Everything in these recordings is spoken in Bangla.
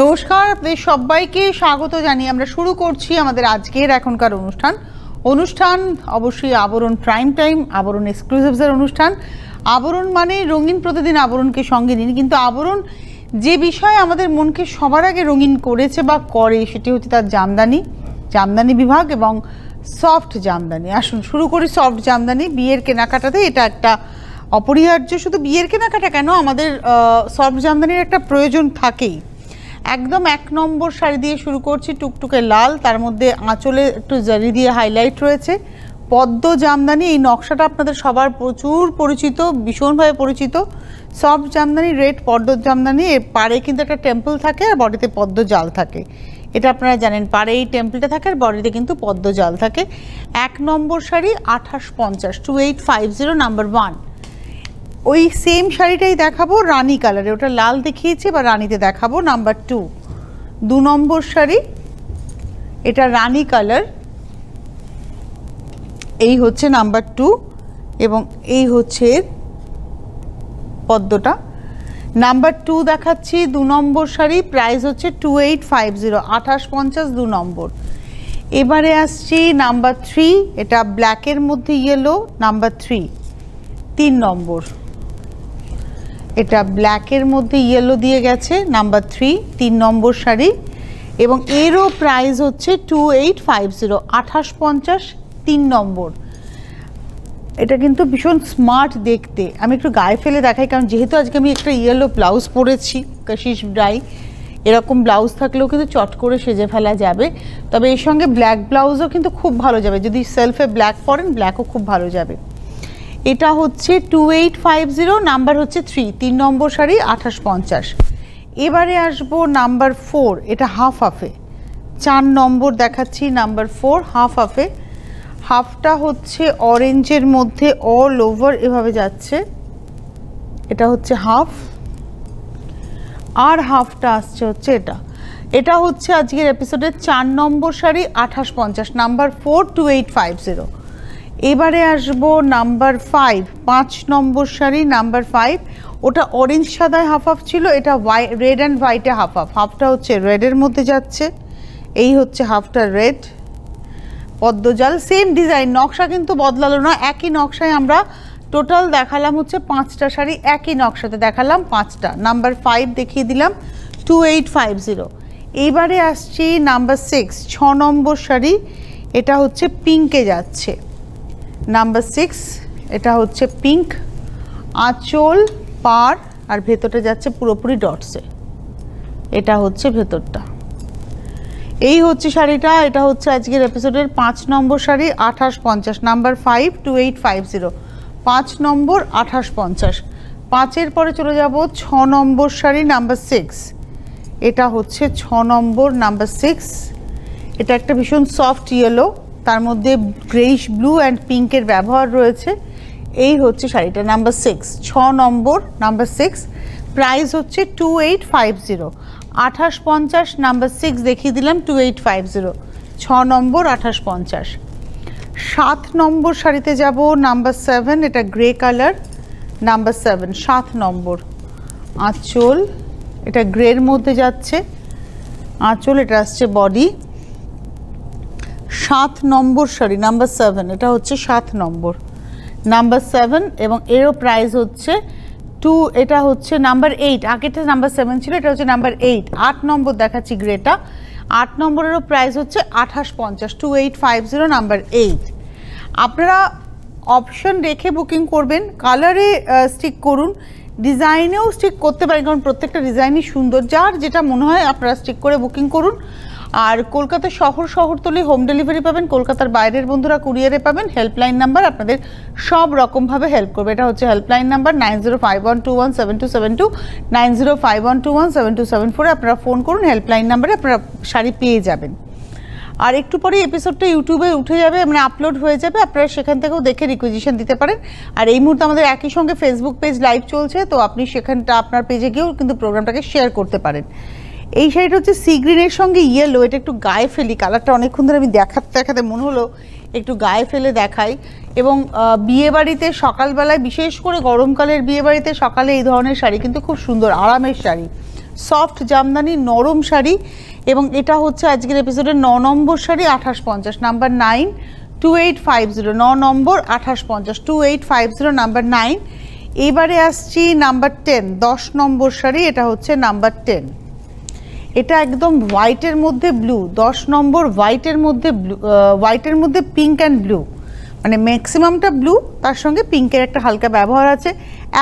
নমস্কার, আপনাদের সবাইকে স্বাগত জানিয়ে আমরা শুরু করছি আমাদের আজকের এখনকার অনুষ্ঠান অবশ্যই আবরণ প্রাইম টাইম, আবরণ এক্সক্লুসিভসের অনুষ্ঠান। আবরণ মানে রঙিন প্রতিদিন আবরণকে সঙ্গে নিন, কিন্তু আবরণ যে বিষয় আমাদের মনকে সবার আগে রঙিন করেছে বা করে সেটি হচ্ছে তার জামদানি বিভাগ এবং সফট জামদানি। আসুন শুরু করি সফট জামদানি। বিয়ের কেনাকাটাতে এটা একটা অপরিহার্য, শুধু বিয়ের কেনাকাটা কেন, আমাদের সফট জামদানির একটা প্রয়োজন থাকেই। একদম 1 নম্বর শাড়ি দিয়ে শুরু করছি, টুকটুকে লাল, তার মধ্যে আঁচলে একটু জারি দিয়ে হাইলাইট রয়েছে, পদ্ম জামদানি। এই নকশাটা আপনাদের সবার প্রচুর পরিচিত, ভীষণভাবে পরিচিত। সফট জামদানি, রেড পদ্ম জামদানি। এর পাড়ে কিন্তু একটা টেম্পল থাকে আর বডিতে পদ্ম জাল থাকে, এটা আপনারা জানেন। পাড়ে এই টেম্পলটা থাকে আর বডিতে কিন্তু পদ্ম জাল থাকে। 1 নম্বর শাড়ি 2850, 2850 নাম্বার 1। ওই সেম শাড়িটাই দেখাবো রানী কালারে, ওটা লাল দেখিয়েছি বা রানীতে দেখাবো নাম্বার 2। 2 নম্বর শাড়ি, এটা রানী কালার, এই হচ্ছে নাম্বার 2 এবং এই হচ্ছে পদ্মটা। নাম্বার 2 দেখাচ্ছি, 2 নম্বর শাড়ি, প্রাইস হচ্ছে 2850, 2850 2 নম্বর। এবারে আসছি নাম্বার 3, এটা ব্ল্যাকের মধ্যে ইয়েলো, নাম্বার 3 নম্বর। এটা ব্ল্যাকের মধ্যে ইয়েলো দিয়ে গেছে, নাম্বার 3 নম্বর শাড়ি এবং এরও প্রাইস হচ্ছে 2850, 2850 3 নম্বর। এটা কিন্তু ভীষণ স্মার্ট দেখতে। আমি একটু গায়ে ফেলে দেখাই, কারণ যেহেতু আজকে আমি একটা ইয়েলো ব্লাউজ পরেছি, কাশিশ ডাই, এরকম ব্লাউজ থাকলেও কিন্তু চট করে সেজে ফেলা যাবে। তবে এর সঙ্গে ব্ল্যাক ব্লাউজও কিন্তু খুব ভালো যাবে, যদি সেলফে ব্ল্যাক পরেন ব্ল্যাকও খুব ভালো যাবে। এটা হচ্ছে 2850, নাম্বার হচ্ছে 3 নম্বর শাড়ি 2850। এবারে আসবো নাম্বার 4, এটা হাফ হাফে, 4 নম্বর দেখাচ্ছি, নাম্বার 4 হাফ হাফে। হাফটা হচ্ছে অরেঞ্জের মধ্যে অল ওভার এভাবে যাচ্ছে, এটা হচ্ছে হাফ। আর হাফটা আসছে হচ্ছে এটা হচ্ছে আজকের এপিসোডের 4 নম্বর শাড়ি 2850, নাম্বার 4 2850। এবারে আসবো নাম্বার 5 নম্বর শাড়ি, নাম্বার 5। ওটা অরেঞ্জ সাদায় হাফ হাফ ছিল, এটা রেড অ্যান্ড হোয়াইটে হাফ হাফ। হাফটা হচ্ছে রেডের মধ্যে যাচ্ছে, এই হচ্ছে হাফটা রেড, পদ্মজাল, সেম ডিজাইন, নকশা কিন্তু বদলালো না, একই নকশায় আমরা টোটাল দেখালাম হচ্ছে 5টা শাড়ি, একই নকশাতে দেখালাম 5টা। নাম্বার 5 দেখিয়ে দিলাম 2850। এইবারে আসছি নাম্বার 6 নম্বর শাড়ি, এটা হচ্ছে পিঙ্কে যাচ্ছে, নাম্বার 6, এটা হচ্ছে পিঙ্ক, আঁচল পার আর ভেতরটা যাচ্ছে পুরোপুরি ডটসে, এটা হচ্ছে ভেতরটা। এই হচ্ছে শাড়িটা, এটা হচ্ছে আজকের এপিসোডের 5 নম্বর শাড়ি 2850, নাম্বার 5 2850, 5 নম্বর 2850। 5-এর পরে চলে যাব 6 নম্বর শাড়ি, নাম্বার 6। এটা হচ্ছে 6 নম্বর, নাম্বার 6। এটা একটা ভীষণ সফট ইয়েলো, তার মধ্যে গ্রেইশ ব্লু অ্যান্ড পিঙ্কের ব্যবহার রয়েছে। এই হচ্ছে শাড়িটা, নাম্বার 6 নম্বর, নাম্বার 6। প্রাইস হচ্ছে 2850, 2850, নাম্বার 6 দেখিয়ে দিলাম 2850, 6 নম্বর 2850। 7 নম্বর শাড়িতে যাব, নাম্বার 7, এটা গ্রে কালার, নাম্বার 7 7 নম্বর। আঁচল, এটা গ্রের মধ্যে যাচ্ছে আঁচল, এটা আসছে বডি। 7 নম্বর শাড়ি, নাম্বার 7, এটা হচ্ছে 7 নম্বর, নাম্বার 7 এবং এরও প্রাইস হচ্ছে এটা হচ্ছে নাম্বার 8, আগেটা নাম্বার 7 ছিল, এটা হচ্ছে নাম্বার 8। 8 নম্বর দেখাচ্ছি গ্রেটা, 8 নম্বরেরও প্রাইস হচ্ছে 2850, 2850, নাম্বার 8। আপনারা অপশন রেখে বুকিং করবেন, কালারে স্টিক করুন, ডিজাইনেও স্টিক করতে পারেন, কারণ প্রত্যেকটা ডিজাইনই সুন্দর, যার যেটা মনে হয় আপনারা স্টিক করে বুকিং করুন। আর কলকাতা শহরতলি হোম ডেলিভারি পাবেন, কলকাতার বাইরের বন্ধুরা কুরিয়ারে পাবেন। হেল্পলাইন নাম্বার আপনাদের সব রকমভাবে হেল্প করবে, এটা হচ্ছে হেল্পলাইন নাম্বার 9051217272, 9051217274। আপনারা ফোন করুন, হেল্পলাইন নাম্বারে আপনারা শাড়ি পেয়ে যাবেন। আর একটু পরে এপিসোডটা ইউটিউবে উঠে যাবে, মানে আপলোড হয়ে যাবে, আপনারা সেখান থেকেও দেখে রিকুইজিশন দিতে পারেন। আর এই মুহূর্তে আমাদের একই সঙ্গে ফেসবুক পেজ লাইভ চলছে, তো আপনি সেখানটা আপনার পেজে গিয়েও কিন্তু প্রোগ্রামটাকে শেয়ার করতে পারেন। এই শাড়িটা হচ্ছে সি গ্রিনের সঙ্গে ইয়েলো, এটা একটু গায়ে ফেলি, কালারটা অনেকক্ষণ ধরে আমি দেখাতে মনে হলো একটু গায়ে ফেলে দেখাই। এবং বিয়েবাড়িতে সকালবেলায়, বিশেষ করে গরমকালের বিয়েবাড়িতে সকালে এই ধরনের শাড়ি কিন্তু খুব সুন্দর আরামের শাড়ি। সফট জামদানি নরম শাড়ি এবং এটা হচ্ছে আজকের এপিসোডের 9 নম্বর শাড়ি 2850 নাম্বার 9 2850 9 নম্বর 2850 2850 নাম্বার 9। এবারে আসছি নাম্বার 10 10 নম্বর শাড়ি, এটা হচ্ছে নাম্বার 10। এটা একদম হোয়াইটের মধ্যে ব্লু, 10 নম্বর হোয়াইটের মধ্যে ব্লু, হোয়াইটের মধ্যে পিঙ্ক অ্যান্ড ব্লু, মানে ম্যাক্সিমামটা ব্লু, তার সঙ্গে পিঙ্কের একটা হালকা ব্যবহার আছে।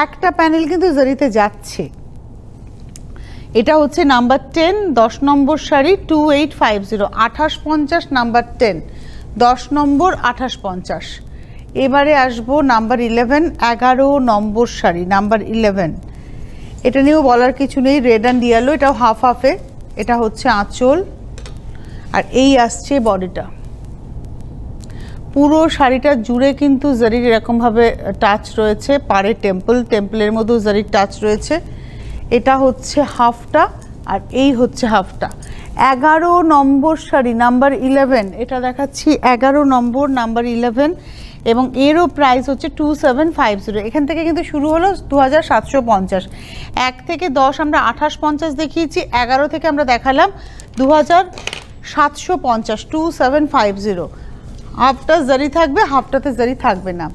একটা প্যানেল কিন্তু জরিতে যাচ্ছে। এটা হচ্ছে নাম্বার 10 10 নম্বর শাড়ি 2850 2850 নাম্বার 10 10 নম্বর 2850। এবারে আসবো নাম্বার 11 11 নম্বর শাড়ি নাম্বার 11। এটা নিয়েও বলার কিছু নেই, রেড অ্যান্ড ইয়েলো, এটাও হাফ হাফে। এটা হচ্ছে আঁচল আর এই আসছে বডিটা। পুরো শাড়িটা জুড়ে কিন্তু জারির এরকমভাবে টাচ রয়েছে, পাড়ে টেম্পলের মধ্যেও জারির টাচ রয়েছে। এটা হচ্ছে হাফটা আর এই হচ্ছে হাফটা। 11 নম্বর শাড়ি নাম্বার 11, এটা দেখাচ্ছি 11 নম্বর নাম্বার 11 এবং এরও প্রাইস হচ্ছে 2750। এখান থেকে কিন্তু শুরু হলো 2750। 1 থেকে 10 আমরা 2850 দেখিয়েছি, 11 থেকে আমরা দেখালাম 2750 2750। হাফটা জারি থাকবে, হাফটাতে জারি থাকবে না।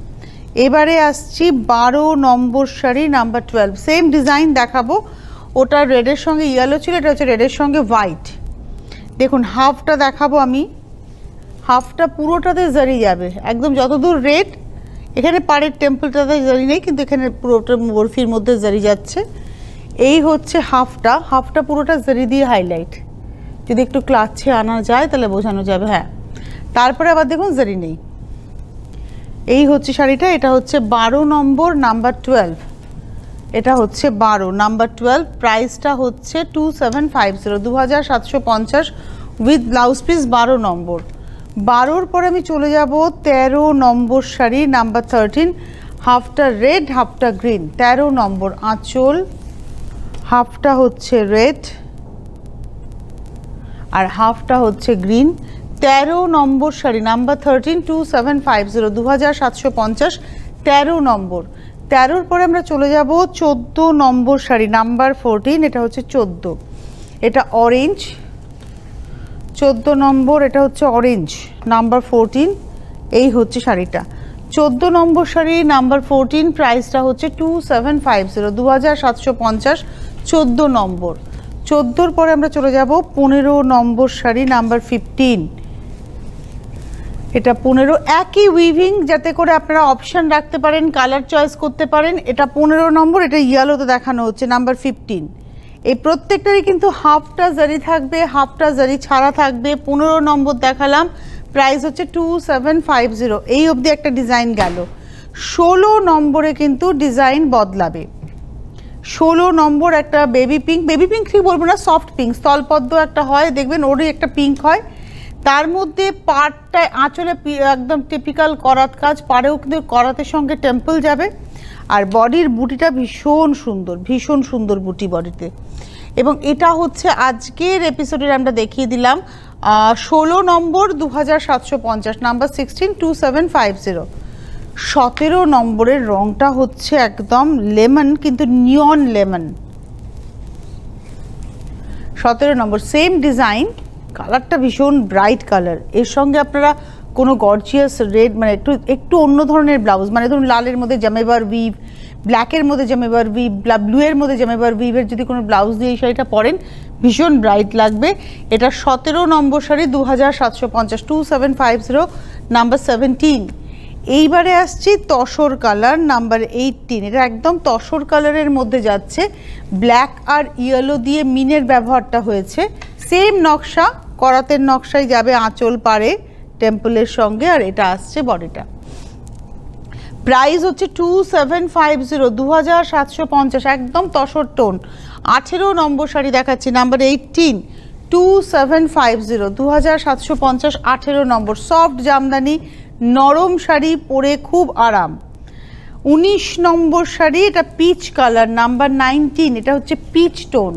এবারে আসছি 12 নম্বর শাড়ি নাম্বার 12, সেম ডিজাইন দেখাবো। ওটা রেডের সঙ্গে ইয়েলো ছিল, এটা হচ্ছে রেডের সঙ্গে হোয়াইট। দেখুন হাফটা দেখাবো আমি, হাফটা পুরোটাতে জারি যাবে একদম, যতদূর রেড। এখানে পাড়ের টেম্পলটাতে জারি নেই, কিন্তু এখানে পুরোটা বরফির মধ্যে জারি যাচ্ছে। এই হচ্ছে হাফটা, হাফটা পুরোটা জারি দিয়ে হাইলাইট, যদি একটু ক্লাচ্ছে আনা যায় তাহলে বোঝানো যাবে। হ্যাঁ, তারপরে আবার দেখুন জারি নেই। এই হচ্ছে শাড়িটা, এটা হচ্ছে 12 নম্বর নাম্বার 12, এটা হচ্ছে 12 নাম্বার 12। প্রাইসটা হচ্ছে 2750 2750 উইথ ব্লাউজ পিস 12 নম্বর। 12-র পরে আমি চলে যাব 13 নম্বর শাড়ি নাম্বার 13, হাফটা রেড হাফটা গ্রিন। 13 নম্বর আঁচল, হাফটা হচ্ছে রেড আর হাফটা হচ্ছে গ্রিন। 13 নম্বর শাড়ি নাম্বার 13 2750 2750 13 নম্বর। 13-র পরে আমরা চলে যাব 14 নম্বর শাড়ি নাম্বার 14, এটা হচ্ছে 14, এটা অরেঞ্জ। 14 নম্বর, এটা হচ্ছে অরেঞ্জ নাম্বার 14। এই হচ্ছে শাড়িটা 14 নম্বর শাড়ি নাম্বার 14, প্রাইসটা হচ্ছে 2750 2750 14 নম্বর। 14-র পরে আমরা চলে যাব 15 নম্বর শাড়ি নাম্বার 15, এটা 15। একই উইভিং, যাতে করে আপনারা অপশান রাখতে পারেন, কালার চয়েস করতে পারেন। এটা 15 নম্বর, এটা ইয়েলোতে দেখানো হচ্ছে নাম্বার 15। এই প্রত্যেকটারই কিন্তু হাফটা জারি থাকবে, হাফটা জারি ছাড়া থাকবে। 15 নম্বর দেখালাম, প্রাইস হচ্ছে 2750। এই অবধি একটা ডিজাইন গেল। 16 নম্বরে কিন্তু ডিজাইন বদলাবে। 16 নম্বর একটা বেবি পিঙ্ক ঠিক বলবো না, সফট পিঙ্ক, স্থলপদ্ম একটা হয় দেখবেন, ওরই একটা পিঙ্ক হয়। তার মধ্যে পাড়টায় আঁচলে একদম টিপিক্যাল করাত কাজ, পাড়েও কিন্তু করাতের সঙ্গে টেম্পল যাবে। আর বডির বুটিটা ভীষণ সুন্দর বুটি বডিতে। এবং এটা হচ্ছে আজকের এপিসোডের আমরা দেখিয়ে দিলাম 16 নম্বর 2750 নাম্বার 16 2750। 17 নম্বরের রংটা হচ্ছে একদম লেমন, কিন্তু নিয়ন লেমন। 17 নম্বর সেম ডিজাইন, কালারটা ভীষণ ব্রাইট কালার। এর সঙ্গে আপনারা কোনো গর্জিয়াস রেড, মানে একটু অন্য ধরনের ব্লাউজ, মানে ধরুন লালের মধ্যে জামেবার উইভ, ব্ল্যাকের মধ্যে জামেবার উইভ, ব্লুয়ের মধ্যে জামেবার উইভের যদি কোনো ব্লাউজ দিয়ে এই শাড়িটা পরেন ভীষণ ব্রাইট লাগবে। এটা 17 নম্বর শাড়ি 2750 2750 নাম্বার 17। এইবারে আসছি তসর কালার নাম্বার 18, এটা একদম তসর কালারের মধ্যে যাচ্ছে, ব্ল্যাক আর ইয়েলো দিয়ে মিনের ব্যবহারটা হয়েছে। সেম নকশা, করাতের নকশায় যাবে আঁচল পাড়ে টেম্পলের সঙ্গে, আর এটা আসছে বডিটা। প্রাইস হচ্ছে 2750 2750, একদম তসর টোন। 18 নম্বর শাড়ি দেখাচ্ছি নাম্বার 18 2750 2750 18 নম্বর। সফট জামদানি নরম শাড়ি, পরে খুব আরাম। 19 নম্বর শাড়ি, এটা পিচ কালার নাম্বার 19, এটা হচ্ছে পিচ টোন,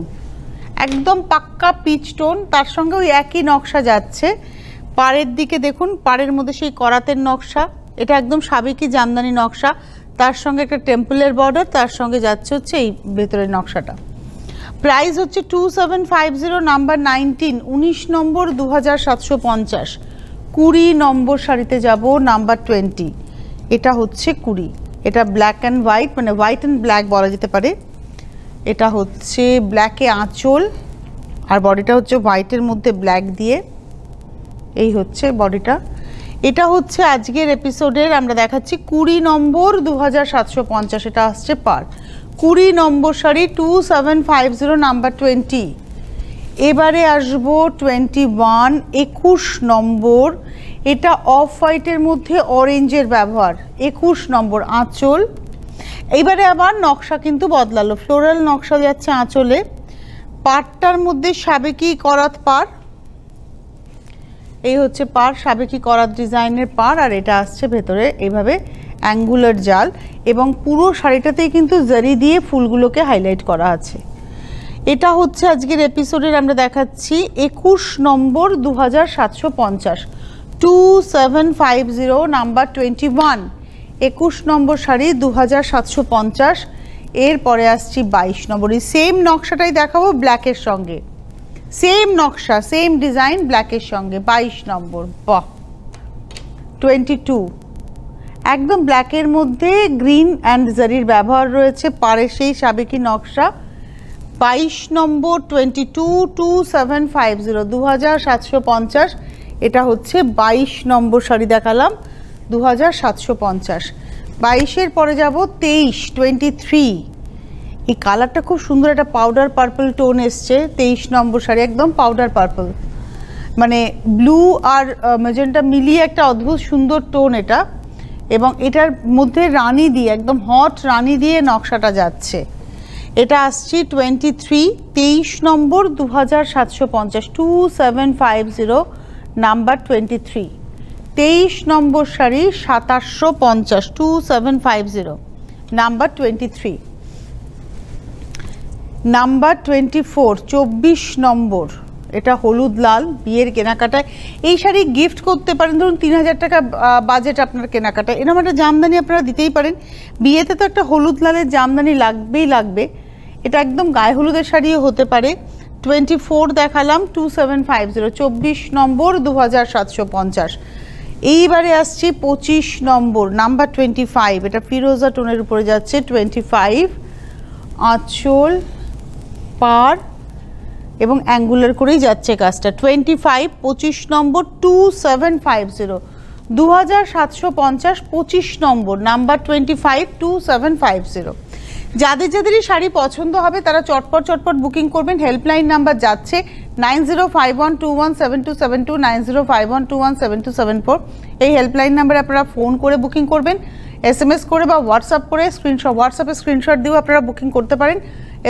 একদম পাক্কা পিচ টোন। তার সঙ্গে ওই একই নকশা যাচ্ছে। পাড়ের দিকে দেখুন, পাড়ের মধ্যে সেই করাতের নকশা, এটা একদম সাবেকি জামদানি নকশা, তার সঙ্গে একটা টেম্পলের বর্ডার, তার সঙ্গে যাচ্ছে হচ্ছে এই ভেতরের নকশাটা। প্রাইস হচ্ছে 2750, নাম্বার 19, 19 নম্বর 2750। 20 নম্বর শাড়িতে যাব, নাম্বার 20, এটা হচ্ছে 20। এটা ব্ল্যাক অ্যান্ড হোয়াইট, মানে হোয়াইট অ্যান্ড ব্ল্যাক বলা যেতে পারে। এটা হচ্ছে ব্ল্যাকে আঁচল, আর বডিটা হচ্ছে হোয়াইটের মধ্যে ব্ল্যাক দিয়ে, এই হচ্ছে বডিটা। এটা হচ্ছে আজকের এপিসোডের আমরা দেখাচ্ছি 20 নম্বর 2750, এটা আসছে পার। 20 নম্বর শাড়ি 2750, নাম্বার 20। এবারে আসবো 21, 21 নম্বর, এটা অফ হোয়াইটের মধ্যে অরেঞ্জের ব্যবহার, 21 নম্বর আঁচল। এইবারে আবার নকশা কিন্তু বদলালো, ফ্লোরাল নকশা যাচ্ছে আঁচলে। পাড়টার মধ্যে সাবেকি করাত পাড়, এই হচ্ছে পাড়, সাবেকি করাত ডিজাইনের পাড়, আর এটা আসছে ভেতরে এইভাবে অ্যাঙ্গুলার জাল, এবং পুরো শাড়িটাতেই কিন্তু জারি দিয়ে ফুলগুলোকে হাইলাইট করা আছে। এটা হচ্ছে আজকের এপিসোডের আমরা দেখাচ্ছি 21 নম্বর 2750, 2750, নাম্বার 21। 21 নম্বর শাড়ি 2750। এরপরে আসছি 22 নম্বর, এই সেম নকশাটাই দেখাবো ব্ল্যাকের সঙ্গে, সেম নকশা সেম ডিজাইন ব্ল্যাকের সঙ্গে। 22 নম্বর, বাহ, 22, একদম ব্ল্যাকের মধ্যে গ্রিন অ্যান্ড জারির ব্যবহার রয়েছে, পারে সেই সাবেকি নকশা। 22 নম্বর 22, 2750, 2750। এটা হচ্ছে 22 নম্বর শাড়ি দেখালাম, 2750। 22-এর পরে যাব 23, 23। এই কালারটা খুব সুন্দর, একটা পাউডার পার্পল টোন এসছে। 23 নম্বর শাড়ি একদম পাউডার পার্পল, মানে ব্লু আর ম্যাজেন্টা মিলিয়ে একটা অদ্ভুত সুন্দর টোন এটা, এবং এটার মধ্যে রানী দিয়ে, একদম হট রানী দিয়ে নকশাটা যাচ্ছে। এটা আসছি 23, 23 নম্বর 2750, 2750, নাম্বার 23। 23 নম্বর শাড়ি 2750, 2750, নাম্বার 23। নাম্বার 24, 24 নম্বর, এটা হলুদ লাল, বিয়ের কেনাকাটায় এই শাড়ি গিফট করতে পারেন। ধরুন 3000 টাকা বাজেট আপনার কেনাকাটায়, এরকম একটা জামদানি আপনারা দিতেই পারেন। বিয়েতে তো একটা হলুদ লালের জামদানি লাগবেই লাগবে, এটা একদম গায়ে হলুদের শাড়িও হতে পারে। 24 দেখালাম, 2750, 24 নম্বর 2750। এইবারে আসছি 25 নম্বর, নাম্বার 25, এটা ফিরোজা টোনের উপরে যাচ্ছে। 25, আঁচল, পাড় এবং অ্যাঙ্গুলার করেই যাচ্ছে কাজটা। 25, 25 নম্বর 2750, 2750, 25 নম্বর, নাম্বার 25, 2750। যাদের যাদেরই শাড়ি পছন্দ হবে তারা চটপট চটপট বুকিং করবেন। হেল্পলাইন নাম্বার যাচ্ছে 9051217272, 9051217274। এই হেল্পলাইন নাম্বারে আপনারা ফোন করে বুকিং করবেন, SMS করে বা হোয়াটসঅ্যাপ করে স্ক্রিনশট, হোয়াটসঅ্যাপে স্ক্রিনশট দিয়েও আপনারা বুকিং করতে পারেন।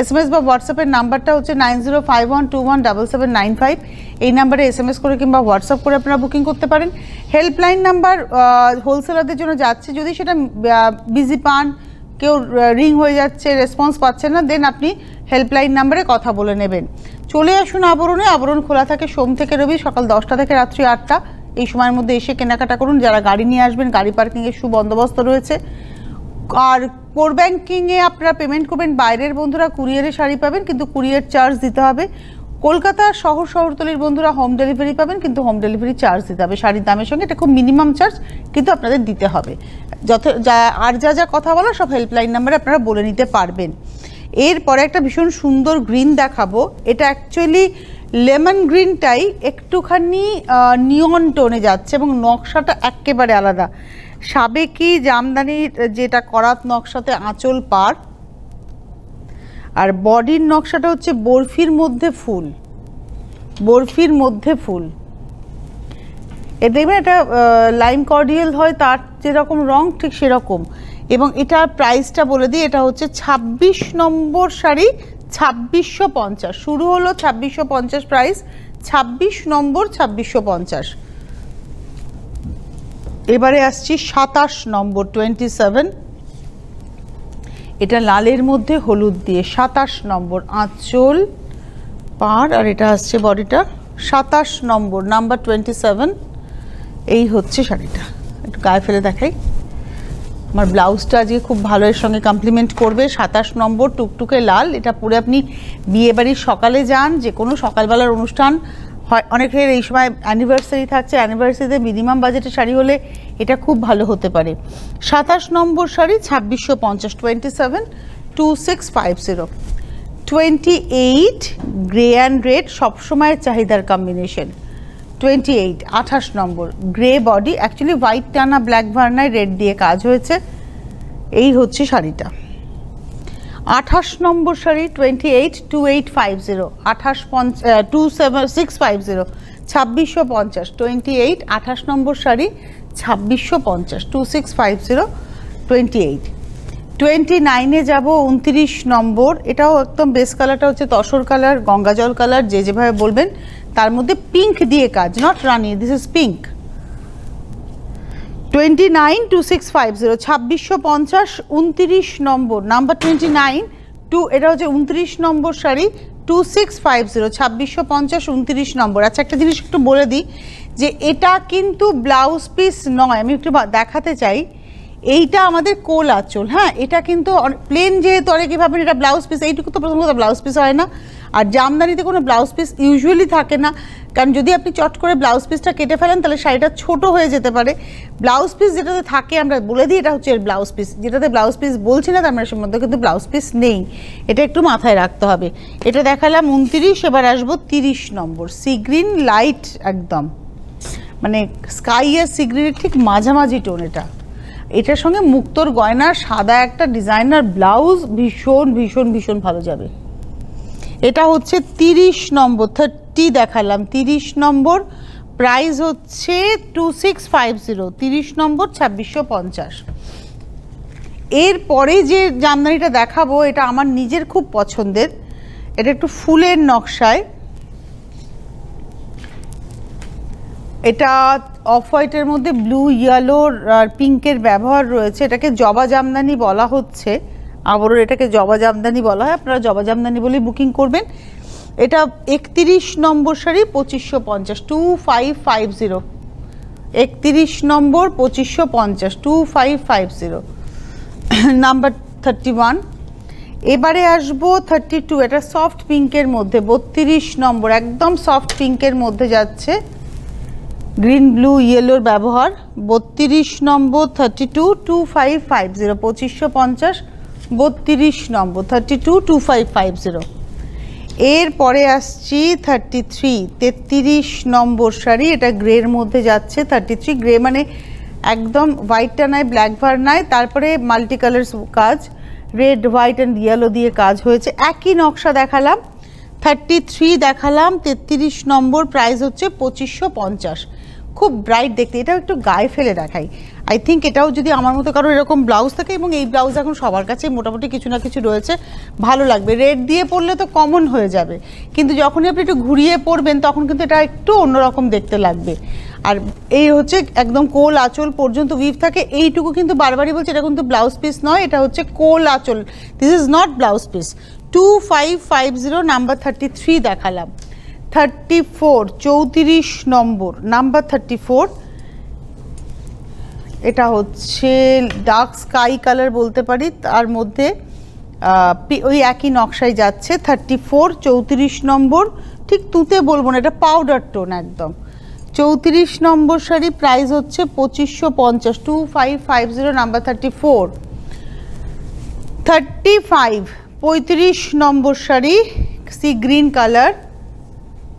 SMS বা হোয়াটসঅ্যাপের নাম্বারটা হচ্ছে 9051217795। এই নাম্বারে SMS করে কিংবা হোয়াটসঅ্যাপ করে আপনারা বুকিং করতে পারেন। হেল্পলাইন নাম্বার হোলসেলারদের জন্য যাচ্ছে, যদি সেটা বিজি পান, কেউ রিং হয়ে যাচ্ছে, রেসপন্স পাচ্ছেন না, দেন আপনি হেল্পলাইন নাম্বারে কথা বলে নেবেন। চলে আসুন আবরণে, আবরণ খোলা থাকে সোম থেকে রবি সকাল 10টা থেকে রাত্রি 8টা। এই সময়ের মধ্যে এসে কেনাকাটা করুন। যারা গাড়ি নিয়ে আসবেন, গাড়ি পার্কিংয়ের সুবন্দোবস্ত রয়েছে। আর কোর ব্যাংকিংয়ে আপনারা পেমেন্ট করবেন, বাইরের বন্ধুরা কুরিয়ারে শাড়ি পাবেন, কিন্তু কুরিয়ার চার্জ দিতে হবে। কলকাতা শহরতলির বন্ধুরা হোম ডেলিভারি পাবেন, কিন্তু হোম ডেলিভারি চার্জ দিতে হবে শাড়ির দামের সঙ্গে। এটা খুব মিনিমাম চার্জ, কিন্তু আপনাদের দিতে হবে। আর যা কথা বলা সব হেল্পলাইন নাম্বারে আপনারা বলে নিতে পারবেন। এরপরে একটা ভীষণ সুন্দর গ্রিন দেখাবো। এটা অ্যাকচুয়ালি লেমন গ্রিনটাই একটুখানি নিয়ন টোনে যাচ্ছে, এবং নকশাটা একেবারে আলাদা। সাবেকি জামদানির যেটা করাত নকশাতে আঁচল পাড়, আর বডির নকশাটা হচ্ছে বরফির মধ্যে ফুল, বরফির মধ্যে ফুল। এ দেখবেন এটা লাইম কর্ডিয়াল হয় তার যেরকম রং, ঠিক সেরকম। এবং এটার প্রাইসটা বলে দিই, এটা হচ্ছে 26 নম্বর শাড়ি, 2650। শুরু হলো 2650 প্রাইস, 26 নম্বর 2650। এবারে আসছি 27 নম্বর 27, এটা লালের মধ্যে হলুদ দিয়ে। 27 নম্বর আঁচল, পাড়, আর এটা আসছে বডিটা। 27 নম্বর, নাম্বার 27। এই হচ্ছে শাড়িটা, একটু গায়ে ফেলে দেখাই। আমার ব্লাউজটা আজকে খুব ভালো এর সঙ্গে কমপ্লিমেন্ট করবে। 27 নম্বর টুকটুকে লাল, এটা পরে আপনি বিয়েবাড়ির সকালে যান, যে কোনো সকালবেলার অনুষ্ঠান হয়, অনেকের এই সময় অ্যানিভার্সারি থাকছে, অ্যানিভার্সারিতে মিনিমাম বাজেটের শাড়ি হলে এটা খুব ভালো হতে পারে। 27 নম্বর শাড়ি 2650, 272650। 28 গ্রে অ্যান্ড রেড, সবসময়ের চাহিদার কম্বিনেশন। 28 28 নম্বর গ্রে বডি, অ্যাকচুয়ালি হোয়াইট টানা ব্ল্যাক ভার্নায় রেড দিয়ে কাজ হয়েছে। এই হচ্ছে শাড়িটা। 28 নম্বর শাড়ি 28 2850, 27650, 2650। 28 28 নম্বর শাড়ি 2650, 2650, 28। 29-এ যাব, 29 নম্বর, এটাও একদম বেস কালারটা হচ্ছে তসর কালার, গঙ্গাজল কালার, যে যেভাবে বলবেন, তার মধ্যে পিঙ্ক দিয়ে কাজ, not Rani, this is pink. 29 2650, 2650, 29 number, number 29 এটা হচ্ছে 29 নম্বর শাড়ি 2650, 2650, 29 নম্বর। আচ্ছা, একটা জিনিস একটু বলে দিই যে এটা কিন্তু ব্লাউজ পিস নয়, আমি একটু দেখাতে চাই। এইটা আমাদের কোল আঁচল, হ্যাঁ, এটা কিন্তু প্লেন, যেহেতু অনেকে ভাবেন এটা ব্লাউজ পিস, এইটুকু তো প্রথম কথা ব্লাউজ পিস হয় না। আর জামদানিতে কোনো ব্লাউজ পিস ইউজুয়ালি থাকে না, কারণ যদি আপনি চট করে ব্লাউজ পিসটা কেটে ফেলেন তাহলে শাড়িটা ছোট হয়ে যেতে পারে। ব্লাউজ পিস যেটাতে থাকে আমরা বলে দিই এটা হচ্ছে এর ব্লাউজ পিস, যেটাতে ব্লাউজ পিস বলছি না তার মানে মধ্যে কিন্তু ব্লাউজ পিস নেই, এটা একটু মাথায় রাখতে হবে। এটা দেখালাম 29, এবার আসবো 30 নম্বর, সি গ্রিন লাইট, একদম মানে স্কাই আর সি গ্রিনের ঠিক মাঝামাঝি টোন। এটার সঙ্গে মুক্তোর গয়না, সাদা একটা ডিজাইনার ব্লাউজ, ভীষণ ভীষণ ভীষণ ভালো যাবে। এটা হচ্ছে 30 নম্বর, 30 দেখালাম, 30 নম্বর, প্রাইস হচ্ছে 2650, 30 নম্বর 2650। এরপরে যে জামদানিটা দেখাবো এটা আমার নিজের খুব পছন্দের, এটা একটু ফুলের নকশায়, এটা অফ হোয়াইটের মধ্যে ব্লু, ইয়েলো আর পিঙ্কের ব্যবহার রয়েছে। এটাকে জবা জামদানি বলা হচ্ছে, আবারও এটাকে জবা জামদানি বলা হয়, আপনারা জবা জামদানি বলেই বুকিং করবেন। এটা 31 নম্বর শাড়ি 2550, 2550, 31 নম্বর 2550, 2550, নাম্বার 31। এবারে আসবো 32, এটা সফট পিঙ্কের মধ্যে 32 নম্বর, একদম সফট পিঙ্কের মধ্যে যাচ্ছে, গ্রিন ব্লু ইয়েলোর ব্যবহার, 32 নম্বর 32 2550, 2550, 32 নম্বর 32 2550। এরপরে আসছি 33 নম্বর শাড়ি, এটা গ্রের মধ্যে যাচ্ছে, 33 গ্রে মানে একদম হোয়াইটটা নয়, ব্ল্যাক ভার নয়, তারপরে মাল্টি কালার কাজ, রেড হোয়াইট অ্যান্ড ইয়েলো দিয়ে কাজ হয়েছে। একই নকশা দেখালাম, 33 দেখালাম, 33 নম্বর, প্রাইস হচ্ছে 2550, খুব ব্রাইট দেখতে। এটাও একটু গায়ে ফেলে দেখাই, আই থিঙ্ক এটাও যদি আমার মতো কারো এরকম ব্লাউজ থাকে, এবং এই ব্লাউজ এখন সবার কাছে মোটামুটি কিছু না কিছু রয়েছে, ভালো লাগবে। রেড দিয়ে পরলে তো কমন হয়ে যাবে, কিন্তু যখনই আপনি একটু ঘুরিয়ে পরবেন তখন কিন্তু এটা একটু অন্যরকম দেখতে লাগবে। আর এই হচ্ছে একদম কোল আঁচল পর্যন্ত উইভ থাকে, এইটুকু কিন্তু বারবারই বলছে এটা কিন্তু ব্লাউজ পিস নয়, এটা হচ্ছে কোল আঁচল, this is not blouse piece. 2550, number 33 দেখালাম। 34 34 নম্বর, নাম্বার 34, এটা হচ্ছে ডার্ক স্কাই কালার বলতে পারি, তার মধ্যে ওই একই নকশায় যাচ্ছে। 34 34 নম্বর, ঠিক তুতে বলবো না, এটা পাউডার টোন একদম। 34 নম্বর শাড়ি, প্রাইস হচ্ছে 2550, 2550, নাম্বার 34। 35 35 নম্বর শাড়ি, সি গ্রিন কালার,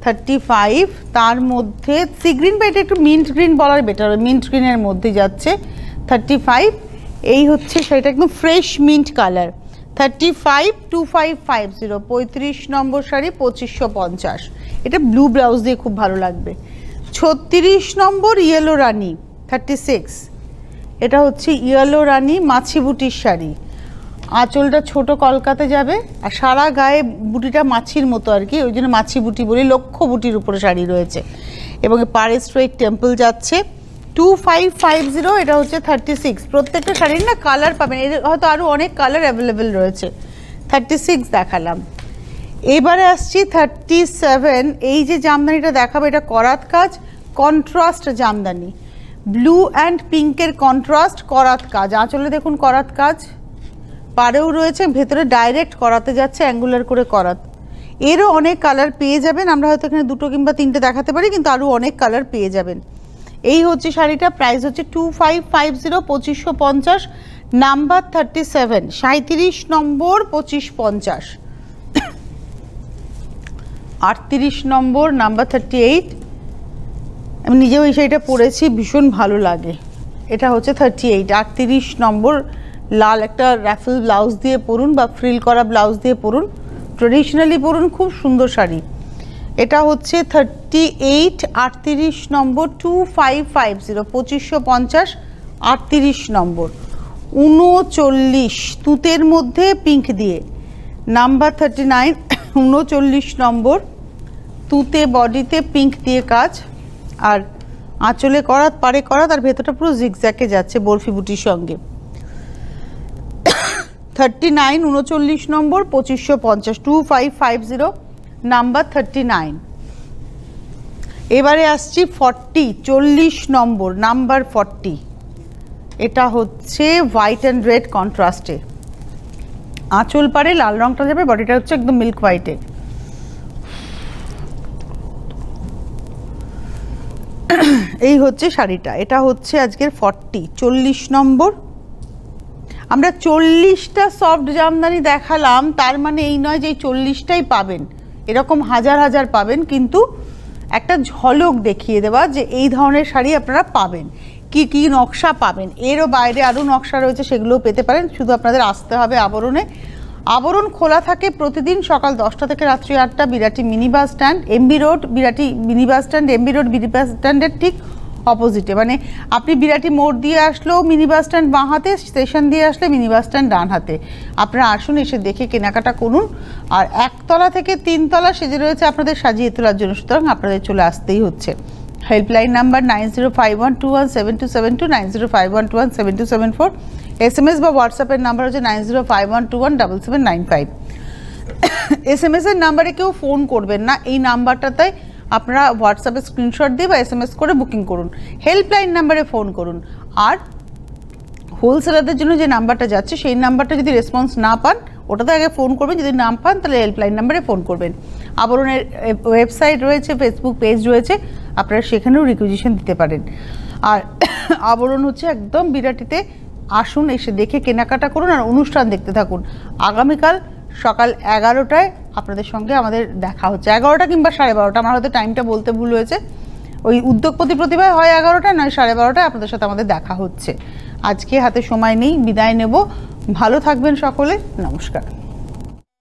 35, তার মধ্যে সি গ্রিন বা এটা একটু মিন্ট গ্রিন বলার বেটার, মিন্ট গ্রিনের মধ্যে যাচ্ছে 35। এই হচ্ছে সেটা একদম ফ্রেশ মিন্ট কালার। 35 2550, 35 নম্বর শাড়ি 2550, এটা ব্লু ব্লাউজ দিয়ে খুব ভালো লাগবে। 36 নম্বর ইয়েলো রানি 36, এটা হচ্ছে ইয়েলো রানি মাছি বুটির শাড়ি, আঁচলটা ছোট কলকাতে যাবে আর সারা গায়ে বুটিটা মাছির মতো আর কি, ওই জন্য মাছি বুটি বলি, লক্ষ্য বুটির উপরে শাড়ি রয়েছে এবং পাড়ে স্ট্রেট টেম্পল যাচ্ছে। 2550, এটা হচ্ছে 36। প্রত্যেকটা শাড়ির না কালার পাবেন, এর হয়তো আরও অনেক কালার অ্যাভেলেবেল রয়েছে। 36 দেখালাম। এবারে আসছি 37। এই যে জামদানিটা দেখাবো এটা করাত কাজ, কন্ট্রাস্ট জামদানি, ব্লু অ্যান্ড পিঙ্কের কন্ট্রাস্ট, করাত কাজ, আঁচলে দেখুন করাত কাজ, পাড়েও রয়েছে, ভেতরে ডাইরেক্ট করাতে যাচ্ছে অ্যাঙ্গুলার করে করাত। এরও অনেক কালার পেয়ে যাবেন, আমরা হয়তো এখানে 2 কিংবা 3টে দেখাতে পারি, কিন্তু আরও অনেক কালার পেয়ে যাবেন। এই হচ্ছে শাড়িটা, প্রাইস হচ্ছে 2550, 2550, নাম্বার 37, 37 নম্বর 2550, 38 নম্বর নাম্বার 38। আমি নিজেও এই শাড়িটা পরেছি, ভীষণ ভালো লাগে। এটা হচ্ছে 38, 38 নম্বর, লাল একটা র্যাফেল ব্লাউজ দিয়ে পরুন বা ফ্রিল করা ব্লাউজ দিয়ে পরুন, ট্রেডিশনালি পরুন, খুব সুন্দর শাড়ি। এটা হচ্ছে 38, 38 নম্বর, 2550, 2550, 38 নম্বর, 39 তুতের মধ্যে পিঙ্ক দিয়ে, নাম্বার 39, 39 নম্বর, তুতে বডিতে পিঙ্ক দিয়ে কাজ, আর আঁচলে করাত, পাড়ে করাত, আর ভেতরটা পুরো জিগজ্যাকে যাচ্ছে বরফি বুটির সঙ্গে। 39, 39 নম্বর, 2550, 2550, নাম্বার 39। এবারে আসছি 40, 40 নম্বর, নাম্বার 40। এটা হচ্ছে হোয়াইট অ্যান্ড রেড কন্ট্রাস্টে, আঁচল পাড়ে লাল রংটা যাবে, বডিটা হচ্ছে একদম মিল্ক হোয়াইটে। এই হচ্ছে শাড়িটা, এটা হচ্ছে আজকের 40, 40 নম্বর। আমরা 40টা সফট জামদানি দেখালাম, তার মানে এই নয় যে এই 40টাই পাবেন, এরকম হাজার হাজার পাবেন, কিন্তু একটা ঝলক দেখিয়ে দেওয়া যে এই ধরনের শাড়ি আপনারা পাবেন, কি কি নকশা পাবেন। এরও বাইরে আরও নকশা রয়েছে, সেগুলোও পেতে পারেন, শুধু আপনাদের আসতে হবে আবরণে। আবরণ খোলা থাকে প্রতিদিন সকাল 10টা থেকে রাত্রি 8টা, Birati mini bus stand, MB road, Birati mini bus stand, MB road mini bus স্ট্যান্ডের ঠিক অপোজিটে, মানে আপনি বিরাটি মোড় দিয়ে আসলেও মিনি বাস স্ট্যান্ড বাঁ হাতে, স্টেশন দিয়ে আসলে মিনি বাস স্ট্যান্ড ডান হাতে। আপনারা আসুন, এসে দেখে কেনাকাটা করুন। আর 1তলা থেকে 3তলা সেজে রয়েছে আপনাদের সাজিয়ে তোলার জন্য, সুতরাং আপনাদের চলে আসতেই হচ্ছে। হেল্পলাইন নাম্বার 9051217272, 9051217274, SMS বা হোয়াটসঅ্যাপের নাম্বার হচ্ছে 9051217795। SMS এর নাম্বারে কেউ ফোন করবেন না, এই নাম্বারটাতে আপনারা হোয়াটসঅ্যাপে স্ক্রিনশট দিয়ে বা SMS করে বুকিং করুন, হেল্পলাইন নাম্বারে ফোন করুন। আর হোলসেলারদের জন্য যে নাম্বারটা যাচ্ছে সেই নাম্বারটা যদি রেসপন্স না পান, ওটাতে আগে ফোন করবেন, যদি না পান তাহলে হেল্পলাইন নাম্বারে ফোন করবেন। আবরণের ওয়েবসাইট রয়েছে, ফেসবুক পেজ রয়েছে, আপনারা সেখানেও রিকুইজিশন দিতে পারেন। আর আবরণ হচ্ছে একদম বিরাটিতে, আসুন, এসে দেখে কেনাকাটা করুন আর অনুষ্ঠান দেখতে থাকুন। আগামীকাল সকাল 11টায় আপনাদের সঙ্গে আমাদের দেখা হচ্ছে, 11টা কিংবা 12:30, আমার হয়তো টাইমটা বলতে ভুল হয়েছে। ওই উদ্যোগপতি প্রতিভায় হয় 11টা, নয় 12:30টায় আপনাদের সাথে আমাদের দেখা হচ্ছে। আজকে হাতে সময় নেই, বিদায় নেব। ভালো থাকবেন সকলে, নমস্কার।